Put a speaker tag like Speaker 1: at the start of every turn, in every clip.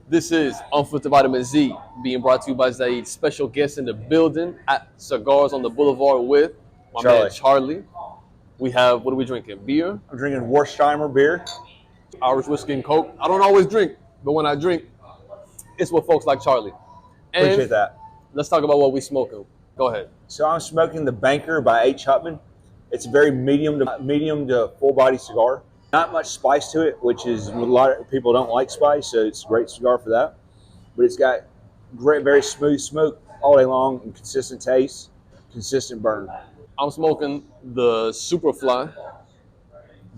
Speaker 1: This is Unfiltered Vitamin Z, being brought to you by Zaid. Special guest in the building at Cigars on the Boulevard with my man Charlie. We have, what are we drinking? Beer?
Speaker 2: I'm drinking Warsheimer beer.
Speaker 1: Irish whiskey and Coke. I don't always drink, but when I drink, it's with folks like Charlie. And
Speaker 2: Appreciate that.
Speaker 1: Let's talk about what we smoking. Go ahead.
Speaker 2: So I'm smoking the Banker by H. Hutman. It's a very medium to full body cigar. Not much spice to it, which is a lot of people don't like spice, so it's a great cigar for that. But it's got great, very smooth smoke all day long and consistent taste, consistent burn.
Speaker 1: I'm smoking the Superfly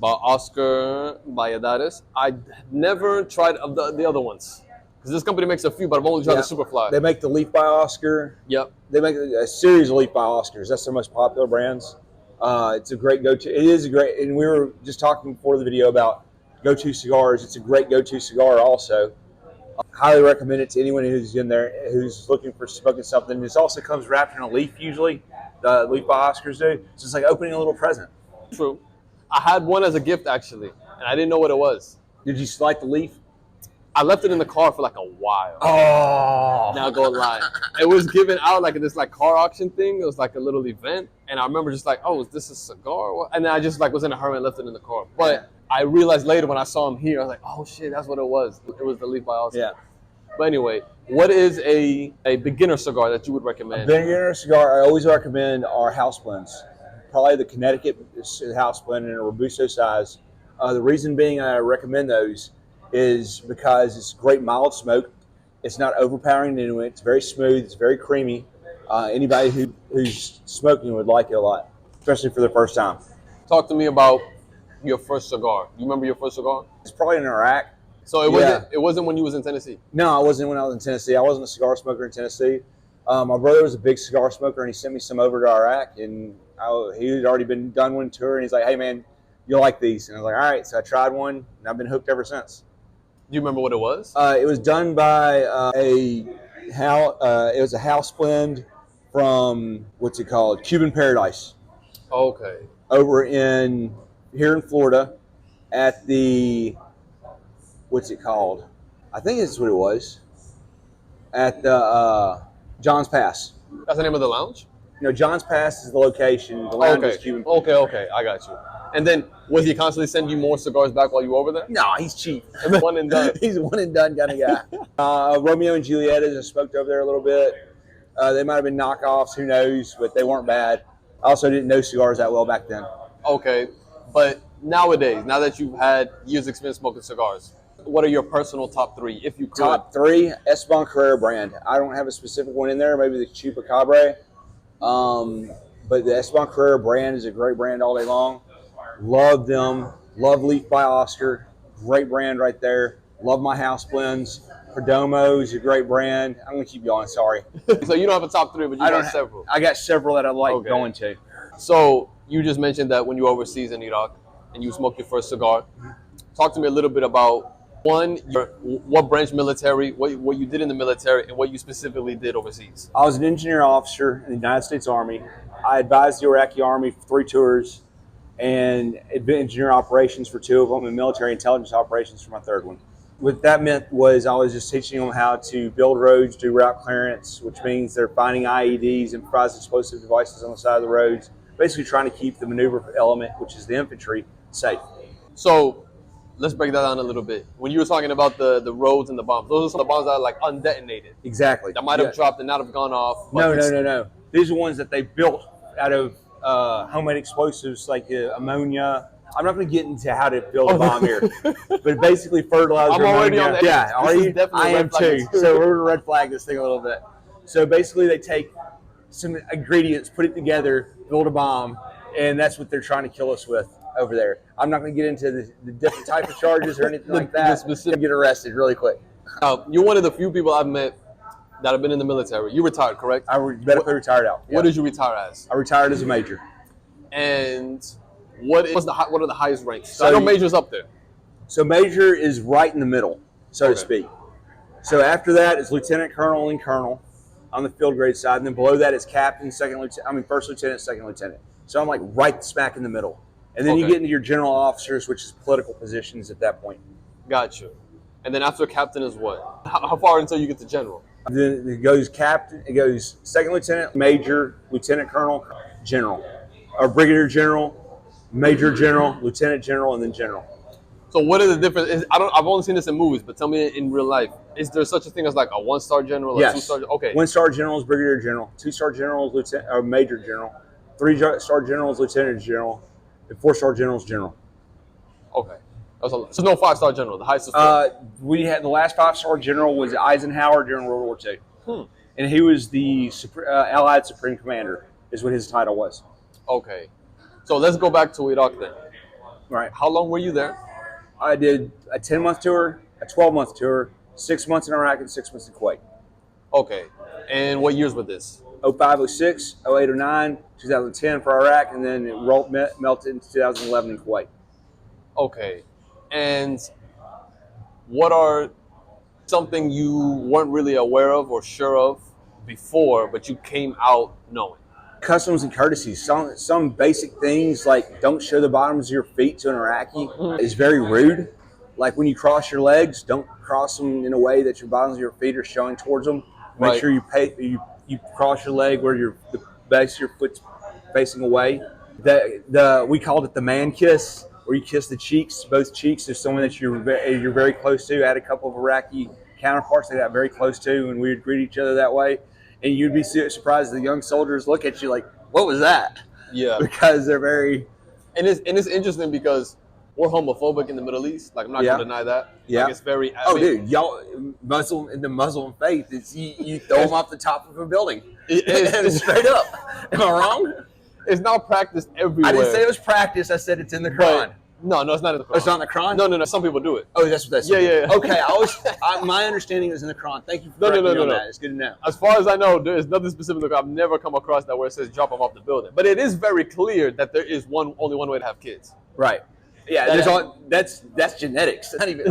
Speaker 1: by Oscar Valladares. I never tried the other ones because this company makes a few, but I've only tried the Superfly.
Speaker 2: They make the Leaf by Oscar.
Speaker 1: Yep.
Speaker 2: They make a series of Leaf by Oscars. That's their most popular brands. It's a great go-to. It is a great, and we were just talking before the video about go-to cigars. It's a great go-to cigar also. Highly recommend it to anyone who's in there, who's looking for smoking something. This also comes wrapped in a leaf usually. The Leaf by Oscars do. So it's like opening a little present.
Speaker 1: True. I had one as a gift actually, and I didn't know what it was.
Speaker 2: Did you like the leaf?
Speaker 1: I left it in the car for like a while.
Speaker 2: Oh.
Speaker 1: Now go lie. It was given out like this like car auction thing. It was like a little event, and I remember just like, oh, is this a cigar? And then I just like was in a hurry and left it in the car. But I realized later when I saw him here, I was like, oh shit, that's what it was. It was the Leaf by Oscar.
Speaker 2: Yeah.
Speaker 1: But anyway, what is a beginner cigar that you would recommend?
Speaker 2: A beginner cigar, I always recommend our house blends. Probably the Connecticut house blend in a Robusto size. The reason being I recommend those is because it's great mild smoke. It's not overpowering into it. It's very smooth. It's very creamy. Anybody who's smoking would like it a lot, especially for the first time.
Speaker 1: Talk to me about your first cigar. You remember your first cigar?
Speaker 2: It's probably in Iraq.
Speaker 1: So it wasn't when you was in Tennessee?
Speaker 2: No, I wasn't when I was in Tennessee. I wasn't a cigar smoker in Tennessee. My brother was a big cigar smoker, and he sent me some over to Iraq, and he had already been done one tour, and he's like, hey, man, you'll like these. And I was like, all right. So I tried one, and I've been hooked ever since.
Speaker 1: Do you remember what it was?
Speaker 2: It was done by it was a house blend from, what's it called, Cuban Paradise.
Speaker 1: Okay.
Speaker 2: Over here in Florida at the, what's it called? I think this is what it was. At the John's Pass.
Speaker 1: That's the name of the lounge?
Speaker 2: No, John's Pass is the location. The lounge is Cuban.
Speaker 1: Okay, I got you. And then, was he constantly sending you more cigars back while you were over there?
Speaker 2: No, he's cheap.
Speaker 1: One and done.
Speaker 2: He's a one and done kind of guy. Romeo and Juliet, I smoked over there a little bit. They might have been knockoffs, who knows, but they weren't bad. I also didn't know cigars that well back then.
Speaker 1: Okay, but nowadays, now that you've had years experience smoking cigars, what are your personal top three, if you could?
Speaker 2: Top three, Esteban Carrera brand. I don't have a specific one in there, maybe the Chupacabra. But the Esteban Carrera brand is a great brand all day long. Love them. Love Leaf by Oscar. Great brand right there. Love my house blends. Perdomo is a great brand. I'm going to keep going, sorry.
Speaker 1: So you don't have a top three, but you got several.
Speaker 2: I got several that I like going to.
Speaker 1: So you just mentioned that when you were overseas in Iraq and you smoked your first cigar. Talk to me a little bit about, one, what branch military, what you did in the military, and what you specifically did overseas.
Speaker 2: I was an engineer officer in the United States Army. I advised the Iraqi Army for 3 tours and engineer operations for 2 of them and military intelligence operations for my 3rd one. What that meant was I was just teaching them how to build roads, do route clearance, which means they're finding IEDs, improvised explosive devices on the side of the roads, basically trying to keep the maneuver element, which is the infantry, safe.
Speaker 1: So let's break that down a little bit. When you were talking about the roads and the bombs, those are some of the bombs that are like undetonated.
Speaker 2: Exactly.
Speaker 1: That might have dropped and not have gone off.
Speaker 2: No. These are ones that they built out of homemade explosives like ammonia. I'm not going to get into how to build a bomb here, but basically fertilizer.
Speaker 1: I'm already on that.
Speaker 2: Yeah, are you? I am too. So we're going to red flag this thing a little bit. So basically they take some ingredients, put it together, build a bomb, and that's what they're trying to kill us with over there. I'm not going to get into the different type of charges or anything like that. Get arrested really quick.
Speaker 1: You're one of the few people I've met that have been in the military. You retired, correct?
Speaker 2: I medically retired out.
Speaker 1: What did you retire as?
Speaker 2: I retired as a major.
Speaker 1: And what are the highest ranks? So I know major's up there.
Speaker 2: So major is right in the middle, so to speak. So after that is lieutenant colonel and colonel on the field grade side, and then below that is captain, first lieutenant, second lieutenant. So I'm like right smack in the middle. And then you get into your general officers, which is political positions at that point.
Speaker 1: Got you. And then after captain is what? How far until you get to general?
Speaker 2: Then it goes captain, it goes second lieutenant, major, lieutenant colonel, general, or brigadier general, major general, lieutenant general, and then general.
Speaker 1: So what are the difference? I've only seen this in movies, but tell me in real life, is there such a thing as like a 1-star general,
Speaker 2: Yes.
Speaker 1: a 2-star? Okay.
Speaker 2: 1-star general is brigadier general, 2-star general is lieutenant or major general, 3-star general is lieutenant general, and 4-star general is general.
Speaker 1: Okay. That's a lot. So no 5-star general. The highest is 4.
Speaker 2: We had the last 5-star general was Eisenhower during World War II, and he was the Allied Supreme Commander. Is what his title was.
Speaker 1: Okay. So let's go back to Iraq then.
Speaker 2: Right.
Speaker 1: How long were you there?
Speaker 2: I did a 10-month tour, a 12-month tour, 6 months in Iraq, and 6 months in Kuwait.
Speaker 1: Okay. And what years were this?
Speaker 2: 05, 06, 08, 09, 2010 for Iraq, and then it melted in 2011 in Kuwait.
Speaker 1: Okay. And what are something you weren't really aware of or sure of before, but you came out knowing?
Speaker 2: Customs and courtesies. Some basic things like don't show the bottoms of your feet to an Iraqi is very rude. Like when you cross your legs, don't cross them in a way that your bottoms of your feet are showing towards them. Make sure you cross your leg where the base of your foot's facing away. We called it the man kiss, where you kiss the cheeks, both cheeks. There's someone that you're very close to. I had a couple of Iraqi counterparts that got very close to, and we would greet each other that way. And you'd be surprised the young soldiers look at you like, "What was that?"
Speaker 1: Yeah,
Speaker 2: because they're very.
Speaker 1: And it's interesting because we're homophobic in the Middle East. Like I'm not going to deny that.
Speaker 2: Yeah,
Speaker 1: like, it's very.
Speaker 2: Dude, y'all Muslim faith. It's you throw them off the top of a building.
Speaker 1: It's
Speaker 2: straight up. Am I wrong?
Speaker 1: It's not practiced everywhere.
Speaker 2: I didn't say it was practiced. I said it's in the Quran.
Speaker 1: No, it's not in the Quran.
Speaker 2: Oh, it's not in the Quran?
Speaker 1: No. Some people do it.
Speaker 2: Oh, that's what that's.
Speaker 1: Yeah.
Speaker 2: Okay, my understanding was in the Quran. Thank you for correcting me on that. It's good to know.
Speaker 1: As far as I know, there is nothing specific. I've never come across that where it says drop them off the building. But it is very clear that there is only one way to have kids.
Speaker 2: Right. Yeah. That's genetics. That's not even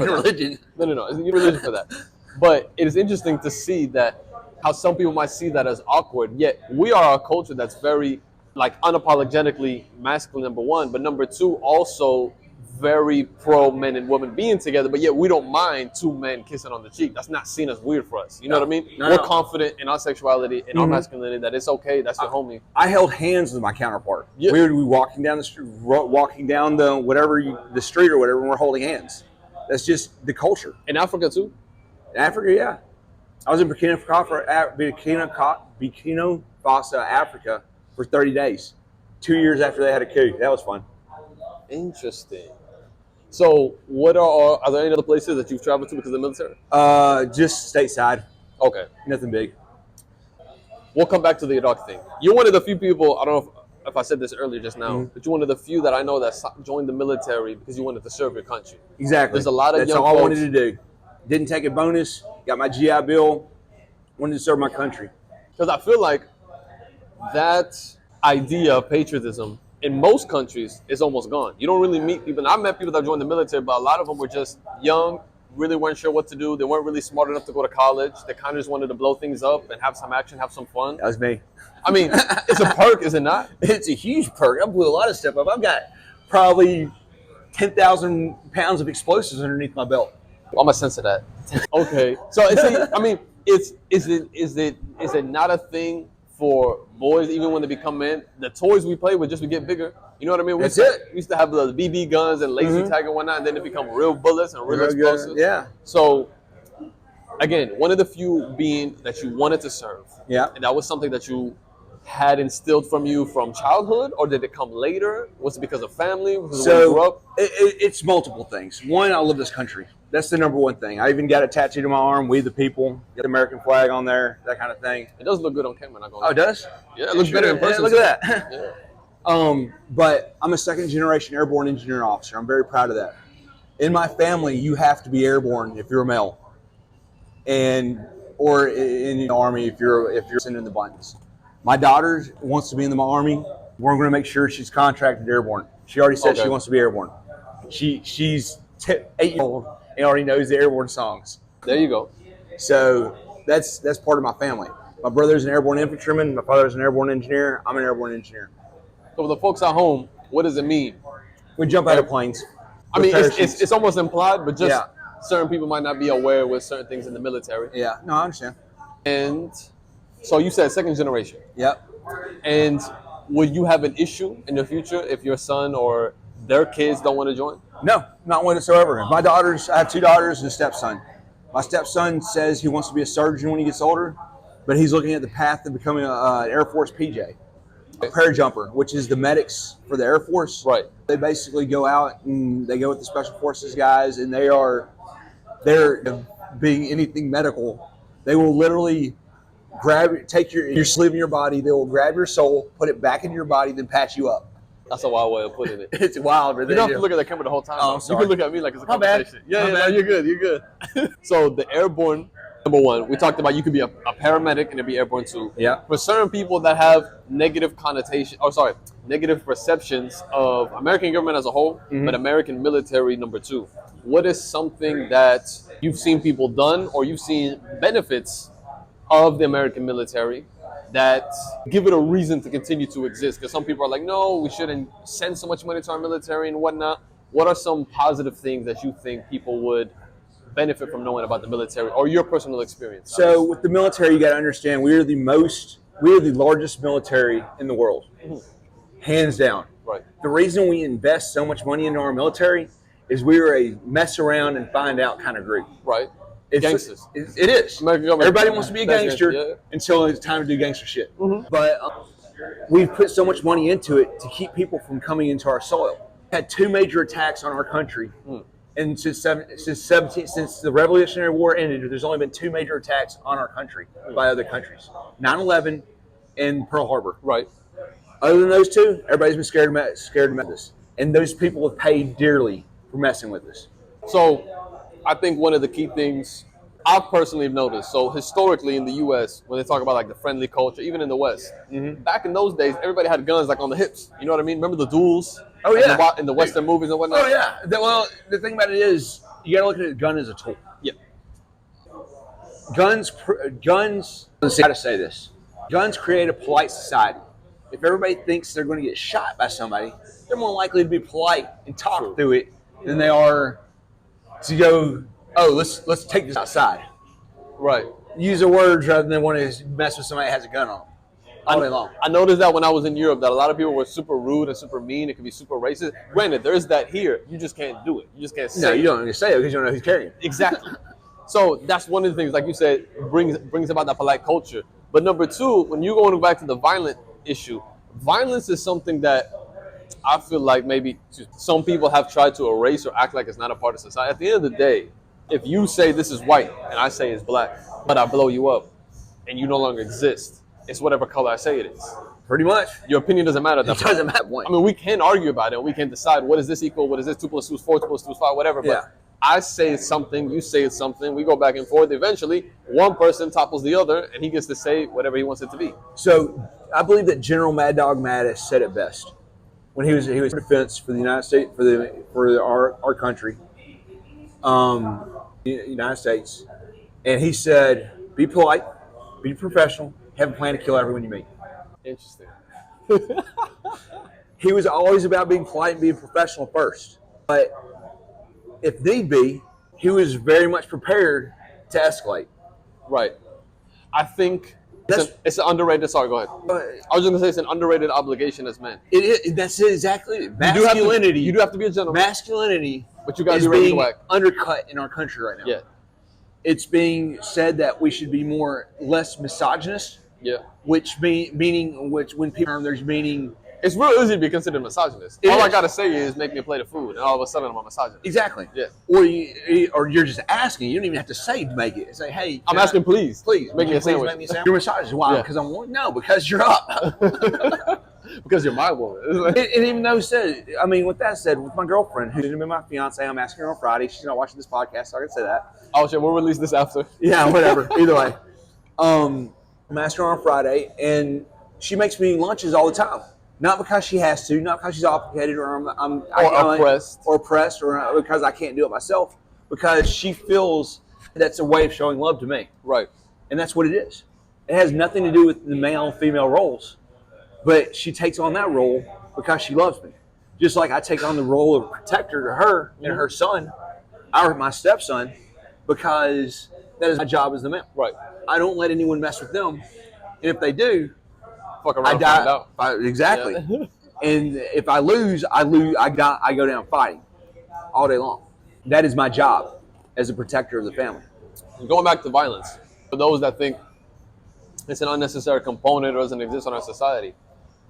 Speaker 2: religion.
Speaker 1: No. It's not religion for that. But it is interesting to see that how some people might see that as awkward. Yet we are a culture that's very unapologetically masculine, number one, but number two, also very pro men and women being together, but yet we don't mind two men kissing on the cheek. That's not seen as weird for us. You know what I mean? We're confident in our sexuality, in our masculinity, that it's okay. That's your homie.
Speaker 2: I held hands with my counterpart.
Speaker 1: Yeah.
Speaker 2: We would be walking down the street, the street or whatever, and we're holding hands. That's just the culture.
Speaker 1: In Africa too?
Speaker 2: In Africa, yeah. I was in Burkina Faso, Africa, for 30 days. 2 years after they had a coup. That was fun.
Speaker 1: Interesting. So, are there any other places that you've traveled to because of the military?
Speaker 2: Just stateside.
Speaker 1: Okay.
Speaker 2: Nothing big.
Speaker 1: We'll come back to the Iraq thing. You're one of the few people, I don't know if I said this earlier just now, but you're one of the few that I know that joined the military because you wanted to serve your country.
Speaker 2: Exactly.
Speaker 1: There's a lot of
Speaker 2: That's
Speaker 1: young
Speaker 2: all I
Speaker 1: folks.
Speaker 2: wanted to do. Didn't take a bonus. Got my GI Bill. Wanted to serve my country.
Speaker 1: Because I feel like that idea of patriotism in most countries is almost gone. You don't really meet people. I've met people that joined the military, but a lot of them were just young, really weren't sure what to do. They weren't really smart enough to go to college. They kind of just wanted to blow things up and have some action, have some fun.
Speaker 2: That was me.
Speaker 1: I mean, it's a perk, is it not?
Speaker 2: It's a huge perk. I blew a lot of stuff up. I've got probably 10,000 pounds of explosives underneath my belt.
Speaker 1: I'm a sense of that. Okay. So, is it not a thing for boys, even when they become men? The toys we play with just to get bigger. You know what I mean? We used to have the BB guns and laser tag and whatnot, and then it become real bullets and real explosives.
Speaker 2: Yeah.
Speaker 1: So, again, one of the few being that you wanted to serve.
Speaker 2: Yeah.
Speaker 1: And that was something that you had instilled from you from childhood, or did it come later? Was it because of family? Because of where you grew up?
Speaker 2: It's multiple things. One, I love this country. That's the number one thing. I even got it tattooed on my arm. We the people. Get the American flag on there. That kind of thing.
Speaker 1: It does look good on camera. Not gonna
Speaker 2: Oh, it does?
Speaker 1: Yeah, it looks better in person.
Speaker 2: Look at that.
Speaker 1: Yeah.
Speaker 2: But I'm a second-generation airborne engineer officer. I'm very proud of that. In my family, you have to be airborne if you're a male, or in the Army if you're in the buttons. My daughter wants to be in the Army. We're going to make sure she's contracted airborne. She already said she wants to be airborne. She's 8 years old and already knows the airborne songs.
Speaker 1: There you go.
Speaker 2: So that's part of my family. My brother's an airborne infantryman. My father's an airborne engineer. I'm an airborne engineer.
Speaker 1: So for the folks at home, what does it mean?
Speaker 2: We jump out of planes.
Speaker 1: I mean, it's almost implied, but just certain people might not be aware with certain things in the military.
Speaker 2: Yeah, no, I understand.
Speaker 1: And so you said second generation.
Speaker 2: Yep.
Speaker 1: And would you have an issue in the future if your son or their kids don't want to join?
Speaker 2: No, not whatsoever. My daughters, I have 2 daughters and a stepson. My stepson says he wants to be a surgeon when he gets older, but he's looking at the path of becoming an Air Force PJ, a parajumper, which is the medics for the Air Force.
Speaker 1: Right.
Speaker 2: They basically go out and they go with the Special Forces guys, and they're being anything medical. They will literally take your sleeve in your body. They will grab your soul, put it back into your body, then patch you up.
Speaker 1: That's a wild way of putting it.
Speaker 2: It's wild.
Speaker 1: You don't have to look at the camera the whole time.
Speaker 2: Oh, I'm sorry.
Speaker 1: You can look at me like it's a
Speaker 2: My bad.
Speaker 1: conversation. Yeah,
Speaker 2: My
Speaker 1: no,
Speaker 2: bad.
Speaker 1: you're good. You're good. So the airborne, number one, we talked about you could be a paramedic and it'd be airborne too.
Speaker 2: Yeah.
Speaker 1: For certain people that have negative negative perceptions of American government as a whole, but American military, number two. What is something that you've seen people done or you've seen benefits of the American military that give it a reason to continue to exist? Because some people are like, no, we shouldn't send so much money to our military and whatnot. What are some positive things that you think people would benefit from knowing about the military or your personal experience?
Speaker 2: So with the military, you got to understand we are the largest military in the world, hands down.
Speaker 1: Right.
Speaker 2: The reason we invest so much money into our military is we are a mess around and find out kind of group.
Speaker 1: Right.
Speaker 2: It's
Speaker 1: Gangsters.
Speaker 2: It is.
Speaker 1: American government.
Speaker 2: Everybody wants to be a gangster
Speaker 1: Yeah.
Speaker 2: until it's time to do gangster shit. But we've put so much money into it to keep people from coming into our soil. We had 2 major attacks on our country. And since the Revolutionary War ended, there's only been 2 major attacks on our country by other countries: 9/11 and Pearl Harbor.
Speaker 1: Right.
Speaker 2: Other than those 2, everybody's been scared to mess with us, and those people have paid dearly for messing with us.
Speaker 1: So I think one of the key things I've personally noticed, so historically in the U.S., when they talk about like the friendly culture, even in the West, back in those days, everybody had guns like on the hips. You know what I mean? Remember the duels?
Speaker 2: Oh, yeah.
Speaker 1: In the Western movies and whatnot?
Speaker 2: Oh, yeah. Well, the thing about it is, you got to look at a gun as a tool.
Speaker 1: Yeah.
Speaker 2: Guns, let's see how to say this. Guns create a polite society. If everybody thinks they're going to get shot by somebody, they're more likely to be polite and talk through it than they are to go, oh, let's take this outside.
Speaker 1: Right.
Speaker 2: Use the words rather than want to mess with somebody that has a gun on them all day long.
Speaker 1: I noticed that when I was in Europe, that a lot of people were super rude and super mean. It could be super racist. Granted, there's that here. You just can't do it. You just can't say
Speaker 2: No,
Speaker 1: it.
Speaker 2: you don't need to say it because you don't know who's carrying it.
Speaker 1: Exactly. So that's one of the things, like you said, brings about that polite culture. But number two, when you're going back to the violent issue, violence is something that I feel like maybe some people have tried to erase or act like it's not a part of society. At the end of the day, if you say this is white and I say it's black, but I blow you up and you no longer exist, it's whatever color I say it is.
Speaker 2: Pretty much.
Speaker 1: Your opinion doesn't matter at that
Speaker 2: It
Speaker 1: point.
Speaker 2: doesn't matter.
Speaker 1: I mean, we can argue about it. We can decide what is this equal, what is this 2 + 2 is 4, 2 + 2 is 5, whatever. But
Speaker 2: Yeah.
Speaker 1: I say something, you say something, we go back and forth. Eventually, one person topples the other, and he gets to say whatever he wants it to be.
Speaker 2: So I believe that General Mad Dog Mattis said it best when he was in defense for the United States, for our country, United States, and he said, "Be polite, be professional, have a plan to kill everyone you meet."
Speaker 1: Interesting.
Speaker 2: He was always about being polite and being professional first, but if need be, he was very much prepared to escalate.
Speaker 1: Right. I think it's an underrated. Sorry, go ahead. I was just gonna say it's an underrated obligation as men.
Speaker 2: That's exactly it.
Speaker 1: Masculinity. You do have to be a gentleman.
Speaker 2: Masculinity,
Speaker 1: But you gotta
Speaker 2: is
Speaker 1: be ready to
Speaker 2: being
Speaker 1: whack.
Speaker 2: undercut in our country right now.
Speaker 1: Yeah.
Speaker 2: It's being said that we should be less misogynist.
Speaker 1: Yeah.
Speaker 2: Meaning when people there's meaning.
Speaker 1: It's real easy to be considered misogynist.
Speaker 2: It
Speaker 1: All I
Speaker 2: is.
Speaker 1: gotta say is make me a plate of food, and all of a sudden I'm a misogynist.
Speaker 2: Exactly.
Speaker 1: Yeah.
Speaker 2: Or you're just asking. You don't even have to say to make it. Say, hey,
Speaker 1: I'm asking, please
Speaker 2: make
Speaker 1: me a sandwich.
Speaker 2: Make me a sandwich. You're misogynist. Why?
Speaker 1: Yeah.
Speaker 2: Because I'm one? No, because you're up.
Speaker 1: Because you're my woman.
Speaker 2: And even though with that said, with my girlfriend, who's been my fiance, I'm asking her on Friday. She's not watching this podcast, so I can say that.
Speaker 1: Oh shit, we'll release this after.
Speaker 2: Yeah, whatever. Either way. I'm asking her on Friday, and she makes me lunches all the time. Not because she has to, not because she's obligated or I'm
Speaker 1: oppressed.
Speaker 2: Or because I can't do it myself. Because she feels that's a way of showing love to me.
Speaker 1: Right.
Speaker 2: And that's what it is. It has nothing to do with the male and female roles. But she takes on that role because she loves me. Just like I take on the role of protector to her and her son my stepson, because that is my job as the male.
Speaker 1: Right.
Speaker 2: I don't let anyone mess with them, and if they do,
Speaker 1: Fuck around,
Speaker 2: I
Speaker 1: find
Speaker 2: die.
Speaker 1: out.
Speaker 2: Exactly.
Speaker 1: Yeah.
Speaker 2: And if I lose, I lose. I go down fighting all day long. That is my job as a protector of the family.
Speaker 1: Going back to violence, for those that think it's an unnecessary component or doesn't exist in our society,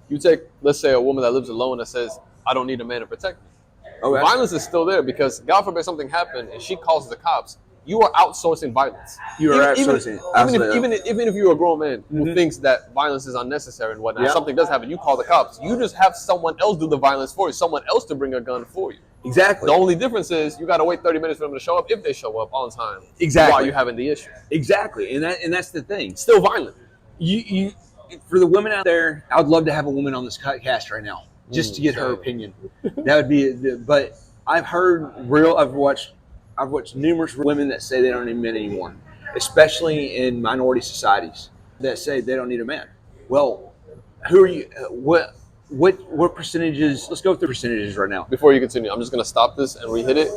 Speaker 1: you take, let's say, a woman that lives alone that says, I don't need a man to protect me.
Speaker 2: Okay.
Speaker 1: Violence is still there because, God forbid, something happened and she calls the cops. You are outsourcing violence.
Speaker 2: You are outsourcing.
Speaker 1: Even if you're a grown man who thinks that violence is unnecessary and whatnot, something does happen, you call the cops. You just have someone else do the violence for you, someone else to bring a gun for you.
Speaker 2: Exactly.
Speaker 1: The only difference is you got to wait 30 minutes for them to show up, if they show up on time.
Speaker 2: Exactly.
Speaker 1: While you're having the issue.
Speaker 2: Exactly. And that's the thing.
Speaker 1: Still violent.
Speaker 2: You for the women out there, I would love to have a woman on this cast right now, just to get her opinion. That would be. But I've watched numerous women that say they don't need men anymore, especially in minority societies that say they don't need a man. Well, who are you? What percentages? Let's go through percentages right now.
Speaker 1: Before you continue, I'm just going to stop this and re-hit it.